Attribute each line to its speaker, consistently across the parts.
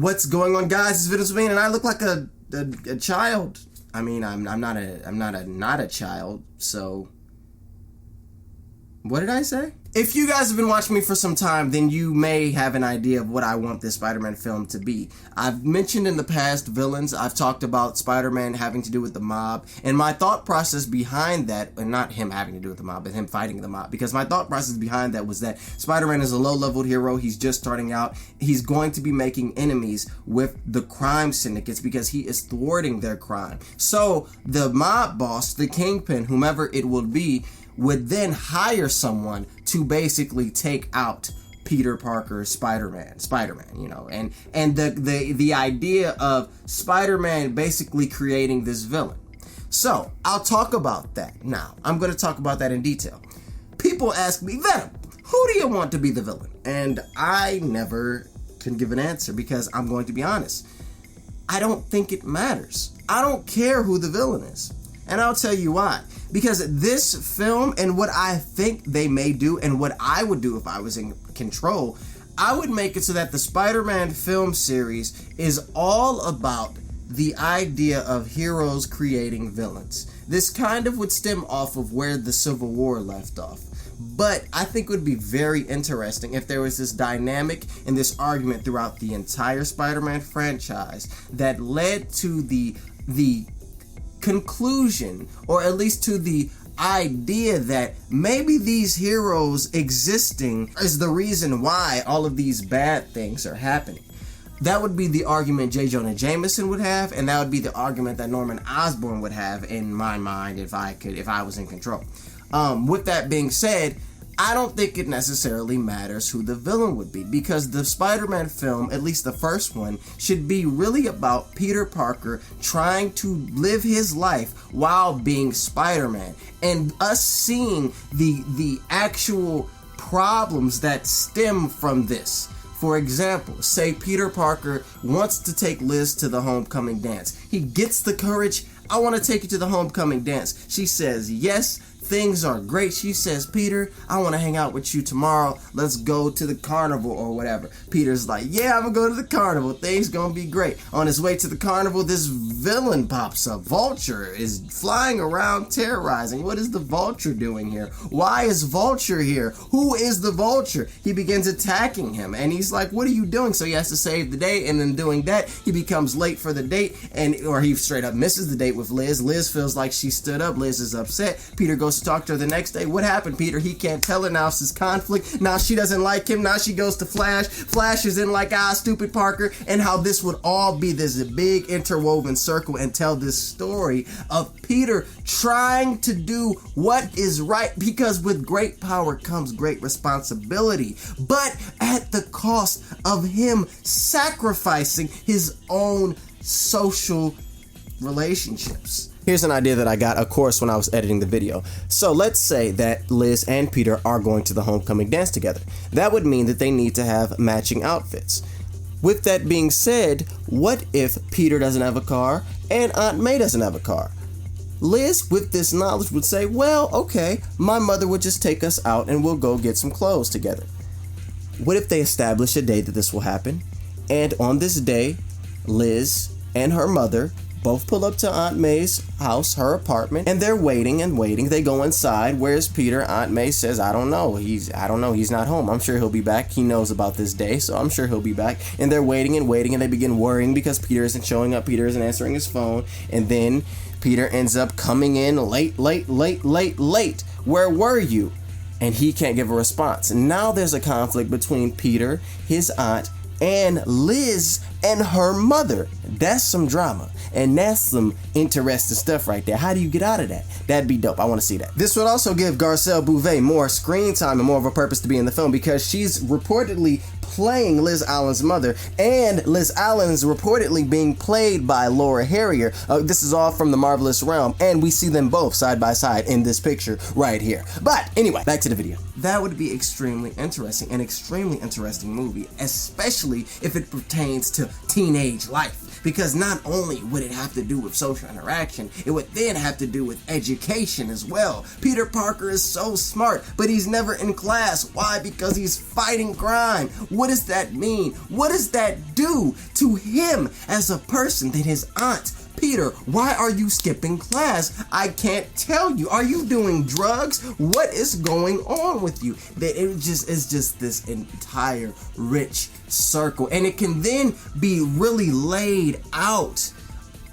Speaker 1: What's going on, guys? It's Vittles Vane, and I look like a child. I mean, I'm not a child, so what did I say? If you guys have been watching me for some time, then you may have an idea of what I want this Spider-Man film to be. I've mentioned in the past villains. I've talked about Spider-Man having to do with the mob, and my thought process behind that, and not him having to do with the mob, but him fighting the mob, because my thought process behind that was that Spider-Man is a low-leveled hero. He's just starting out. He's going to be making enemies with the crime syndicates because he is thwarting their crime. So the mob boss, the Kingpin, whomever it will be, would then hire someone to basically take out Peter Parker's Spider-Man, you know, and the idea of Spider-Man basically creating this villain. So I'll talk about that now. I'm going to talk about that in detail. People ask me, Venom, who do you want to be the villain? And I never can give an answer because I'm going to be honest. I don't think it matters. I don't care who the villain is. And I'll tell you why. Because this film and what I think they may do and what I would do if I was in control, I would make it so that the Spider-Man film series is all about the idea of heroes creating villains. This kind of would stem off of where the Civil War left off. But I think it would be very interesting if there was this dynamic and this argument throughout the entire Spider-Man franchise that led to the conclusion, or at least to the idea that maybe these heroes existing is the reason why all of these bad things are happening. That would be the argument J. Jonah Jameson would have, and that would be the argument that Norman Osborn would have in my mind if I was in control. With that being said, I don't think it necessarily matters who the villain would be, because the Spider-Man film, at least the first one, should be really about Peter Parker trying to live his life while being Spider-Man, and us seeing the actual problems that stem from this. For example, say Peter Parker wants to take Liz to the homecoming dance. He gets the courage. I want to take you to the homecoming dance. She says yes. Things are great. She says, Peter, I want to hang out with you tomorrow. Let's go to the carnival or whatever. Peter's like, yeah, I'm going to go to the carnival. Things going to be great. On his way to the carnival, this villain pops up. Vulture is flying around terrorizing. What is the Vulture doing here? Why is Vulture here? Who is the Vulture? He begins attacking him, and he's like, what are you doing? So he has to save the day, and in doing that, he becomes late for the date, or he straight up misses the date with Liz. Liz feels like she stood up. Liz is upset. Peter goes to talk to her the next day. What happened, Peter? He can't tell her. Now it's this conflict. Now she doesn't like him. Now she goes to Flash. Flash is in like, stupid Parker, and how this would all be this big interwoven circle and tell this story of Peter trying to do what is right, because with great power comes great responsibility, but at the cost of him sacrificing his own social relationships. Here's an idea that I got, of course, when I was editing the video. So let's say that Liz and Peter are going to the homecoming dance together. That would mean that they need to have matching outfits. With that being said, what if Peter doesn't have a car and Aunt May doesn't have a car? Liz, with this knowledge, would say, well, okay, my mother would just take us out and we'll go get some clothes together. What if they establish a day that this will happen? And on this day, Liz and her mother both pull up to Aunt May's house, her apartment, and they're waiting and waiting. They go inside. Where's Peter? Aunt May says, I don't know. He's not home. I'm sure he'll be back. He knows about this day, so I'm sure he'll be back. And they're waiting and waiting, and they begin worrying because Peter isn't showing up. Peter isn't answering his phone. And then Peter ends up coming in late. Where were you? And he can't give a response. And now there's a conflict between Peter, his aunt, and Liz and her mother. That's some drama. And that's some interesting stuff right there. How do you get out of that? That'd be dope. I want to see that. This would also give Garcelle Bouvet more screen time and more of a purpose to be in the film, because she's reportedly playing Liz Allen's mother, and Liz Allen is reportedly being played by Laura Harrier. This is all from the Marvelous Realm, and we see them both side by side in this picture right here. But anyway, back to the video. That would be extremely interesting, an extremely interesting movie, especially if it pertains to teenage life. because not only would it have to do with social interaction, it would then have to do with education as well. Peter Parker is so smart, but he's never in class. Why? Because he's fighting crime. What does that mean? What does that do to him as a person? Then his aunt, Peter, why are you skipping class? I can't tell you. Are you doing drugs? What is going on with you? That it just is just this entire rich circle, and it can then be really laid out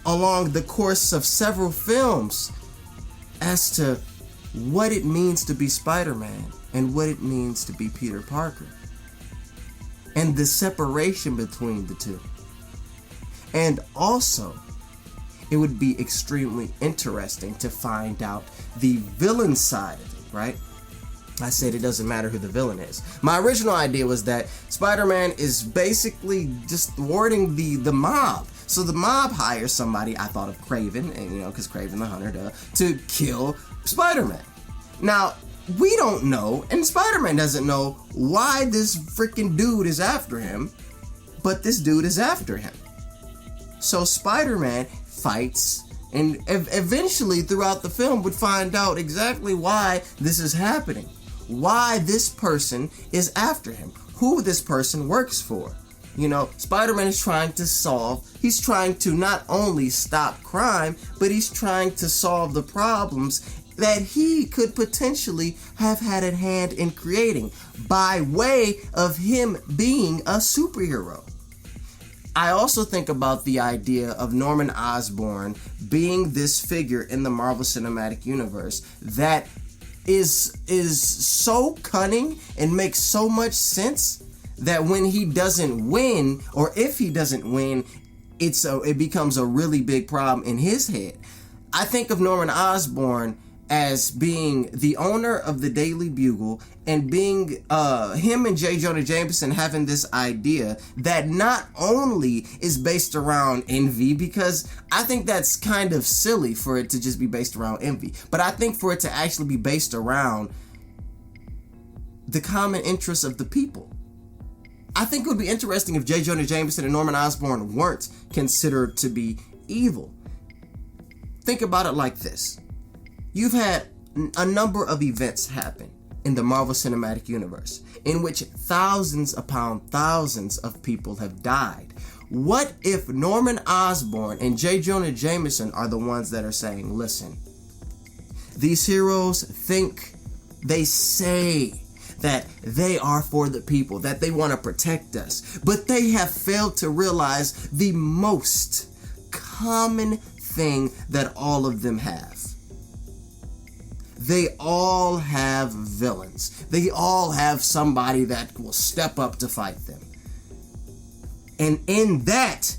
Speaker 1: along the course of several films as to what it means to be Spider-Man and what it means to be Peter Parker, and the separation between the two. And also, it would be extremely interesting to find out the villain side of it, right? I said it doesn't matter who the villain is. My original idea was that Spider-Man is basically just thwarting the mob. So the mob hires somebody, I thought of Kraven, and because Kraven the Hunter, to kill Spider-Man. Now, we don't know, and Spider-Man doesn't know why this freaking dude is after him, but this dude is after him. So Spider-Man fights, and eventually throughout the film would find out exactly why this is happening, why this person is after him, who this person works for. Spider-Man is trying to not only stop crime, but he's trying to solve the problems that he could potentially have had a hand in creating by way of him being a superhero. I also think about the idea of Norman Osborn being this figure in the Marvel Cinematic Universe that is so cunning and makes so much sense that when he doesn't win, or if he doesn't win, it becomes a really big problem in his head. I think of Norman Osborn as being the owner of the Daily Bugle, and being him and J. Jonah Jameson having this idea that not only is based around envy, because I think that's kind of silly for it to just be based around envy, but I think for it to actually be based around the common interests of the people. I think it would be interesting if J. Jonah Jameson and Norman Osborn weren't considered to be evil. Think about it like this. You've had a number of events happen in the Marvel Cinematic Universe in which thousands upon thousands of people have died. What if Norman Osborn and J. Jonah Jameson are the ones that are saying, listen, these heroes they say that they are for the people, that they want to protect us, but they have failed to realize the most common thing that all of them have. They all have villains. They all have somebody that will step up to fight them. And in that,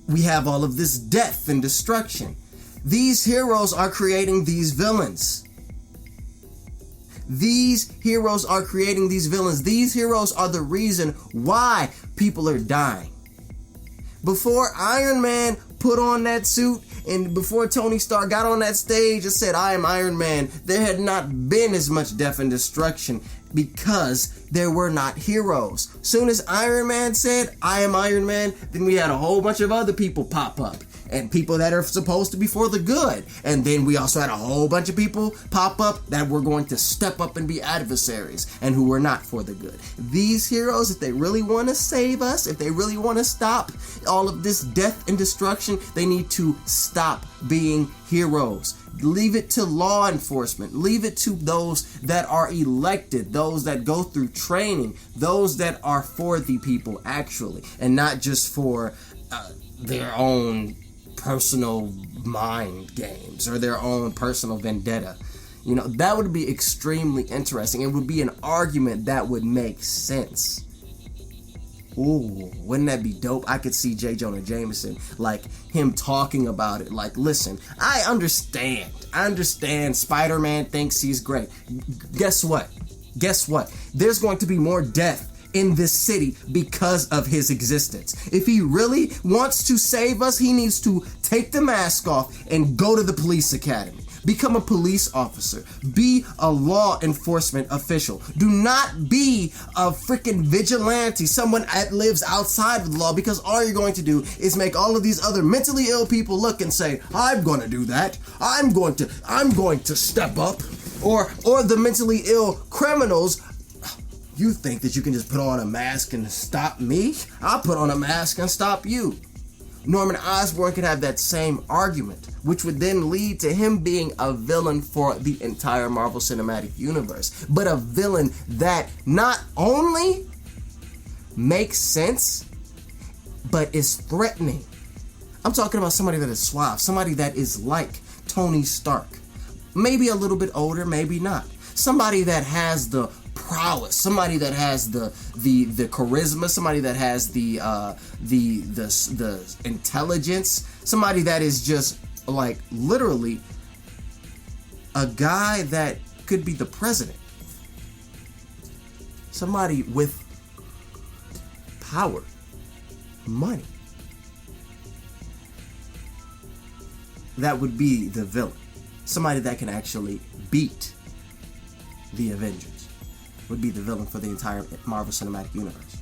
Speaker 1: we have all of this death and destruction. These heroes are creating these villains. These heroes are creating these villains. These heroes are the reason why people are dying. Before Iron Man put on that suit, and before Tony Stark got on that stage and said, I am Iron Man, there had not been as much death and destruction because there were not heroes. Soon as Iron Man said, I am Iron Man, then we had a whole bunch of other people pop up, and people that are supposed to be for the good. And then we also had a whole bunch of people pop up that were going to step up and be adversaries and who were not for the good. These heroes, if they really want to save us, if they really want to stop all of this death and destruction, they need to stop being heroes. Leave it to law enforcement. Leave it to those that are elected, those that go through training, those that are for the people actually, and not just for their own personal mind games or their own personal vendetta. That would be extremely interesting. It would be an argument that would make sense. Ooh, wouldn't that be dope? I could see J. Jonah Jameson, like him talking about it. Like, listen, I understand Spider-Man thinks he's great. Guess what? There's going to be more death in this city because of his existence. If he really wants to save us, he needs to take the mask off and go to the police academy. Become a police officer. Be a law enforcement official. Do not be a freaking vigilante, someone that lives outside of the law, because all you're going to do is make all of these other mentally ill people look and say, I'm going to do that. I'm going to step up. Or the mentally ill criminals. You think that you can just put on a mask and stop me? I'll put on a mask and stop you. Norman Osborn could have that same argument, which would then lead to him being a villain for the entire Marvel Cinematic Universe, but a villain that not only makes sense, but is threatening. I'm talking about somebody that is suave, somebody that is like Tony Stark. Maybe a little bit older, maybe not. Somebody that has the prowess, somebody that has the charisma, somebody that has the intelligence, somebody that is just like literally a guy that could be the president, somebody with power, money. That would be the villain. Somebody that can actually beat the Avengers would be the villain for the entire Marvel Cinematic Universe.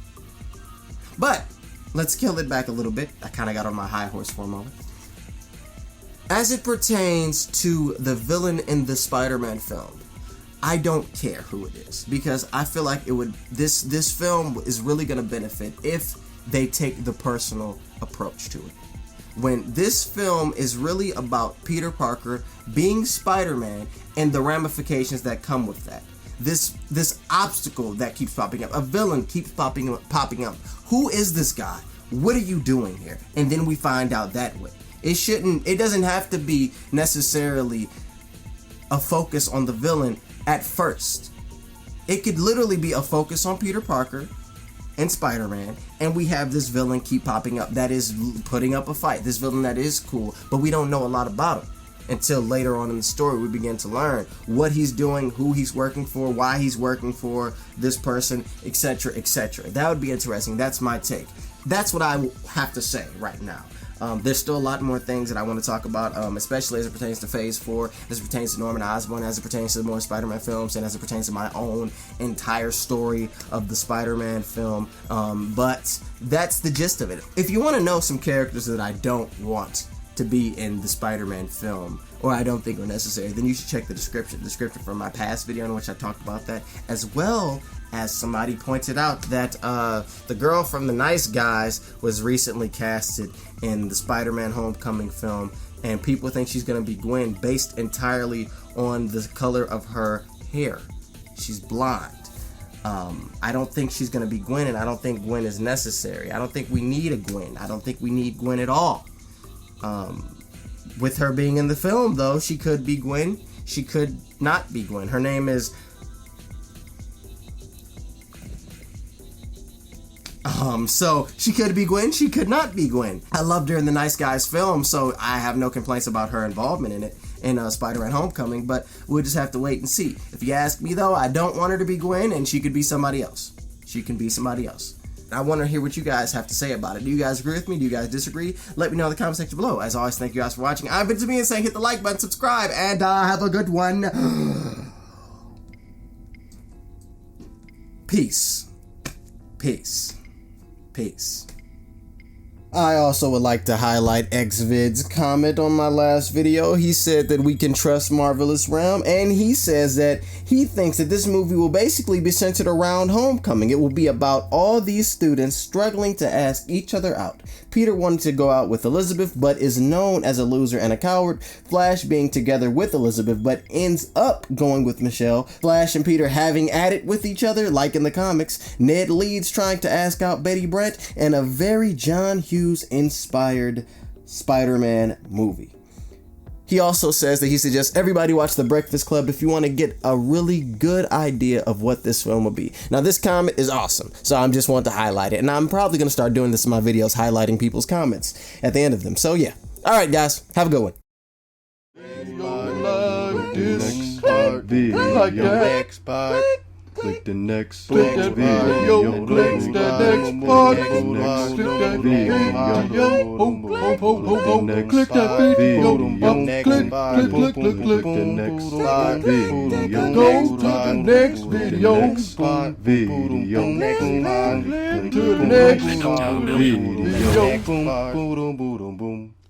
Speaker 1: But let's kill it back a little bit. I kind of got on my high horse for a moment. As it pertains to the villain in the Spider-Man film, I don't care who it is, because I feel like this film is really going to benefit if they take the personal approach to it. When this film is really about Peter Parker being Spider-Man and the ramifications that come with that. This obstacle that keeps popping up, a villain keeps popping up. Who is this guy? What are you doing here? And then we find out that way. It doesn't have to be necessarily a focus on the villain at first. It could literally be a focus on Peter Parker and Spider-Man, and we have this villain keep popping up that is putting up a fight. This villain that is cool, but we don't know a lot about him until later on in the story we begin to learn what he's doing, who he's working for, why he's working for this person, etc., etc. That would be interesting. That's my take. That's what I have to say right now. There's still a lot more things that I want to talk about, especially as it pertains to Phase 4, as it pertains to Norman Osborn, as it pertains to the more Spider-Man films, and as it pertains to my own entire story of the Spider-Man film. But that's the gist of it. If you want to know some characters that I don't want to be in the Spider-Man film, or I don't think are necessary, then you should check the description from my past video in which I talked about that, as well as somebody pointed out that the girl from The Nice Guys was recently casted in the Spider-Man Homecoming film, and people think she's going to be Gwen based entirely on the color of her hair. She's blonde. I don't think she's going to be Gwen, and I don't think Gwen is necessary. I don't think we need a Gwen. I don't think we need Gwen at all. With her being in the film, though, she could be Gwen. She could not be Gwen. Her name is so she could be Gwen, she could not be Gwen. I loved her in the Nice Guys film, so I have no complaints about her involvement in it in Spider-Man Homecoming, but we'll just have to wait and see. If you ask me, though, I don't want her to be Gwen, and she could be somebody else. She can be somebody else. I want to hear what you guys have to say about it. Do you guys agree with me? Do you guys disagree? Let me know in the comment section below. As always, thank you guys for watching. I've been Jimmy and saying hit the like button, subscribe, and have a good one. Peace. Peace. Peace. I also would like to highlight XVid's comment on my last video. He said that we can trust Marvelous Realm, and he says that he thinks that this movie will basically be centered around Homecoming. It will be about all these students struggling to ask each other out. Peter wanted to go out with Elizabeth, but is known as a loser and a coward. Flash being together with Elizabeth, but ends up going with Michelle. Flash and Peter having at it with each other, like in the comics. Ned Leeds trying to ask out Betty Brant, and a very John Hughes inspired Spider-Man movie. He also says that he suggests everybody watch The Breakfast Club if you want to get a really good idea of what this film will be. Now, this comment is awesome, so I just want to highlight it, and I'm probably going to start doing this in my videos, highlighting people's comments at the end of them. So yeah, all right guys, have a good one.
Speaker 2: Like this, like the next part. Click the next
Speaker 3: Click that video, click the next part, click that video, click that video, click the next video, go to the next video, to the next video.